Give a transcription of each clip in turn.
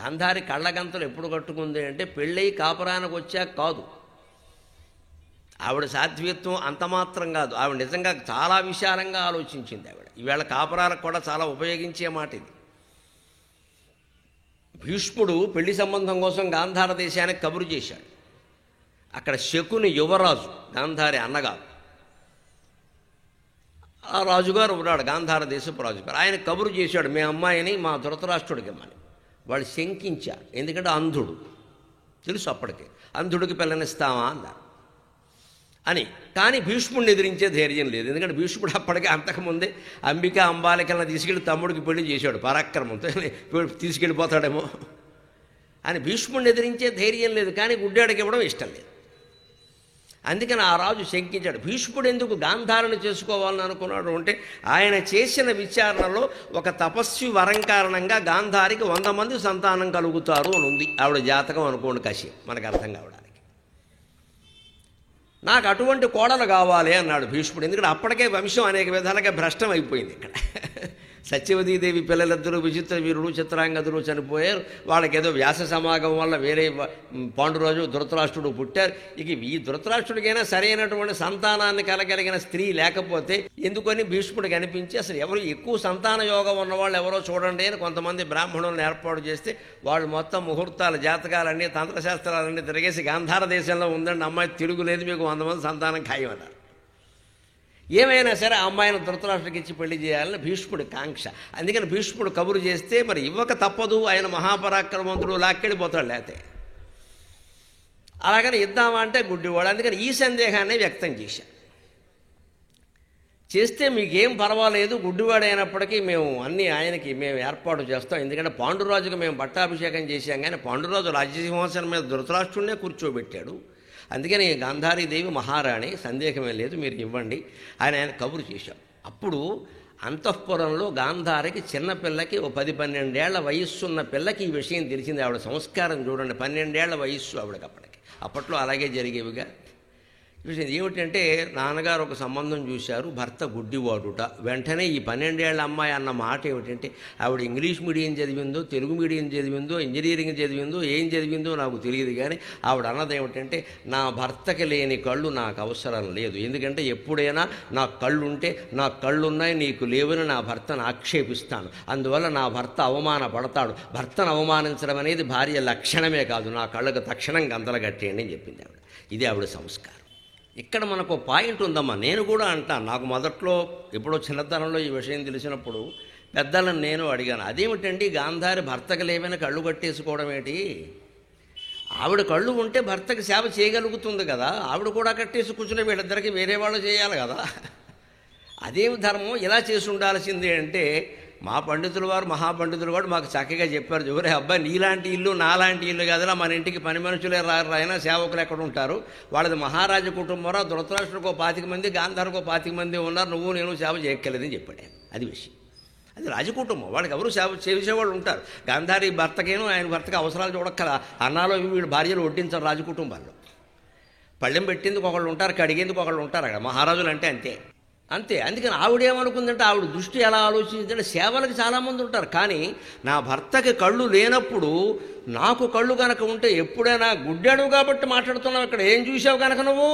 గాంధారి కళ్ళగంతలు ఎప్పుడు కట్టుకుంది అంటే పెళ్ళయి కాపురానికి వచ్చాక కాదు. ఆవిడ సాత్వికత్వం అంత మాత్రం కాదు, ఆవిడ నిజంగా చాలా విశాలంగా ఆలోచించింది. ఆవిడ ఈవేళ కాపురాలకు కూడా చాలా ఉపయోగించే మాట ఇది. భీష్ముడు పెళ్లి సంబంధం కోసం గాంధార దేశానికి కబురు చేశాడు. అక్కడ శకుని యువరాజు, గాంధారి అన్నగారు, ఆ రాజుగారు ఉన్నాడు, గాంధార దేశపు రాజుగారు. ఆయన కబురు చేశాడు, మీ అమ్మాయిని మా ధృతరాష్ట్రుడికి ఇమ్మని. వాళ్ళు శంకించారు, ఎందుకంటే అంధుడు తెలుసు అప్పటికే, అంధుడికి పిల్లనిస్తామా అన్నారు అని. కానీ భీష్ముడిని ఎదిరించే ధైర్యం లేదు, ఎందుకంటే భీష్ముడు అప్పటికే అంతకుముందే అంబిక అంబాలికలను తీసుకెళ్ళి తమ్ముడికి పెళ్లి చేశాడు పరాక్రమంతో, తీసుకెళ్ళిపోతాడేమో అని భీష్ముడిని ఎదిరించే ధైర్యం లేదు. కానీ గుడ్డాడికి ఇవ్వడం ఇష్టం లేదు. అందుకని ఆ రాజు శంకించాడు. భీష్ముడు ఎందుకు గాంధారణ చేసుకోవాలని అనుకున్నాడు అంటే, ఆయన చేసిన విచారణలో ఒక తపస్వి వరం కారణంగా గాంధారికి 100 మంది సంతానం కలుగుతారు అని ఉంది. ఆవిడ జాతకం అనుకోండి, కశ్యం మనకు అర్థం కావడానికి. నాకు అటువంటి కోడలు కావాలి అన్నాడు భీష్ముడు. ఎందుకంటే అప్పటికే వంశం అనేక విధాలుగా భ్రష్టం అయిపోయింది. ఇక్కడ సత్యవతీదేవి పిల్లలిద్దరూ విచిత్ర వీరుడు చిత్రాంగదులు చనిపోయారు. వాళ్ళకి ఏదో వ్యాస సమాగం వల్ల వేరే పాండురాజు ధృతరాష్ట్రుడు పుట్టారు. ఇక ఈ ధృతరాష్ట్రుడికైనా సరైనటువంటి సంతానాన్ని కలగలిగిన స్త్రీ లేకపోతే ఎందుకని భీష్ముడికి అనిపించి, అసలు ఎవరు ఎక్కువ సంతాన యోగం ఉన్నవాళ్ళు ఎవరో చూడండి అని కొంతమంది బ్రాహ్మణులను ఏర్పాటు చేస్తే, వాళ్ళు మొత్తం ముహూర్తాలు జాతకాలన్నీ తంత్రశాస్త్రాలన్నీ తిరిగేసి గాంధార దేశంలో ఉందండి అమ్మాయి తిరుగులేదు, మీకు 100 మంది సంతానం ఖాయమన్నారు. ఏమైనా సరే ఆ అమ్మాయిని ధృతరాష్ట్రుడికి ఇచ్చి పెళ్లి చేయాలని భీష్ముడి కాంక్ష. అందుకని భీష్ముడు కబురు చేస్తే మరి ఇవ్వక తప్పదు, ఆయన మహాపరాక్రమవంతుడు, లాక్కెళ్ళిపోతాడు. లేతే అలాగని ఇద్దామా అంటే గుడ్డివాడు. అందుకని ఈ సందేహాన్ని వ్యక్తం చేశారు. చేస్తే మీకేం పర్వాలేదు, గుడ్డివాడైనప్పటికీ మేము అన్నీ ఆయనకి మేము ఏర్పాటు చేస్తాం. ఎందుకంటే పాండురాజుకు మేము పట్టాభిషేకం చేశాం, కానీ పాండురాజు రాజ్యసింహాసనం మీద ధృతరాష్ట్రుడినే కూర్చోబెట్టాడు. అందుకని గాంధారీదేవి మహారాణి, సందేహమే లేదు, మీరు ఇవ్వండి అని ఆయన కబురు చేశాం. అప్పుడు అంతఃపురంలో గాంధారికి చిన్నపిల్లకి ఓ 10-12 ఏళ్ల వయస్సున్న పిల్లకి ఈ విషయం తెలిసింది. ఆవిడ సంస్కారం చూడండి, 12 ఏళ్ల వయస్సు ఆవిడకి అప్పటికి. అప్పట్లో అలాగే జరిగేవిగా. విషయం ఏమిటంటే, నాన్నగారు ఒక సంబంధం చూశారు, భర్త గుడ్డివాడుట. వెంటనే ఈ 12 ఏళ్ల అమ్మాయి అన్న మాట ఏమిటంటే, ఆవిడ ఇంగ్లీష్ మీడియం చదివిందో, తెలుగు మీడియం చదివిందో, ఇంజనీరింగ్ చదివిందో, ఏం చదివిందో నాకు తెలియదు, కానీ ఆవిడ అన్నది ఏమిటంటే, నా భర్తకి లేని కళ్ళు నాకు అవసరం లేదు. ఎందుకంటే ఎప్పుడైనా నాకు కళ్ళుంటే, నాకు కళ్ళున్నాయి నీకు లేవని నా భర్తను ఆక్షేపిస్తాను. అందువల్ల నా భర్త అవమానపడతాడు. భర్తను అవమానించడం అనేది భార్య లక్షణమే కాదు, నా కళ్ళకు తక్షణం గంతలు కట్టేయండి అని చెప్పింది ఆవిడ. ఇది ఆవిడ సంస్కారం. ఇక్కడ మనకు పాయింట్ ఉందమ్మా. నేను కూడా అంటాను, నాకు మొదట్లో ఎప్పుడో చిన్నతనంలో ఈ విషయం తెలిసినప్పుడు పెద్దలను నేను అడిగాను, అదేమిటండి గాంధారి భర్తకు లేవని కళ్ళు కట్టేసుకోవడం ఏంటి? ఆవిడ కళ్ళు ఉంటే భర్తకి సేవ చేయగలుగుతుంది కదా, ఆవిడ కూడా కట్టేసి కూర్చుని వీళ్ళిద్దరికి వేరే వాళ్ళు చేయాలి కదా, అదేమి ధర్మం? ఇలా చేసి ఉండాల్సిందే అంటే, మా పండితుల వారు, మహాపండితులు వాడు మాకు చక్కగా చెప్పారు, ఎవరే అబ్బాయి నీలాంటి ఇల్లు నాలాంటి ఇల్లు కదలా, మన ఇంటికి పని మనుషులే రాయినా సేవకులు ఎక్కడ ఉంటారు, వాళ్ళది మహారాజు కుటుంబరా, ధృతరాష్ట్రుడికో 25 మంది, గాంధారికో 25 మంది ఉన్నారు, నువ్వు నేను సేవ చేయక్కర్లేదని చెప్పాడు. అది విషయం, అది రాజకుటుంబం, వాళ్ళకి ఎవరు సేవ చేసేవాళ్ళు ఉంటారు. గాంధారి భర్తకేనో ఆయన భర్తకి అవసరాలు చూడక్కల, అన్నాలో వీళ్ళు భార్యలు వడ్డించారు రాజకుటుంబాల్లో. పళ్ళెం పెట్టేందుకు ఒకళ్ళు ఉంటారు, కడిగేందుకు ఒకళ్ళు ఉంటారు అక్కడ, మహారాజులు అంటే అంతే అంతే. అందుకని ఆవిడేమనుకుందంటే, ఆవిడ దృష్టి ఎలా ఆలోచించిందంటే, సేవలకు చాలామంది ఉంటారు, కానీ నా భర్తకి కళ్ళు లేనప్పుడు నాకు కళ్ళు కనుక ఉంటే, ఎప్పుడైనా గుడ్డాడు కాబట్టి మాట్లాడుతున్నావు, ఇక్కడ ఏం చూసావు కనుక నువ్వు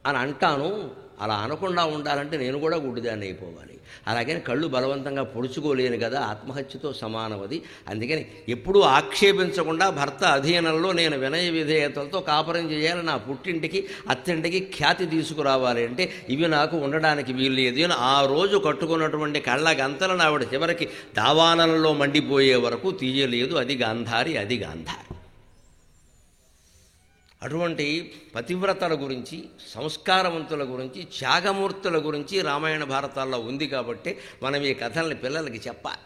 అని అంటాను. అలా అనకుండా ఉండాలంటే నేను కూడా గుడ్డిదాన్ని అయిపోవాలి. అలాగని కళ్ళు బలవంతంగా పొడుచుకోలేను కదా, ఆత్మహత్యతో సమానమది. అందుకని ఎప్పుడూ ఆక్షేపించకుండా భర్త అధీనంలో నేను వినయ విధేయతలతో కాపురం చేయాలి, నా పుట్టింటికి అత్తింటికి ఖ్యాతి తీసుకురావాలి అంటే ఇవి నాకు ఉండడానికి వీలు లేదు అని ఆ రోజు కట్టుకున్నటువంటి కళ్ళ గంతలను ఆవిడ చివరికి దావానలలో మండిపోయే వరకు తీయలేదు. అది గాంధారి, అది గాంధారి. అటువంటి పతివ్రతల గురించి, సంస్కారవంతుల గురించి, త్యాగమూర్తుల గురించి రామాయణ భారతాల్లో ఉంది కాబట్టి మనం ఈ కథల్ని పిల్లలకి చెప్పాలి.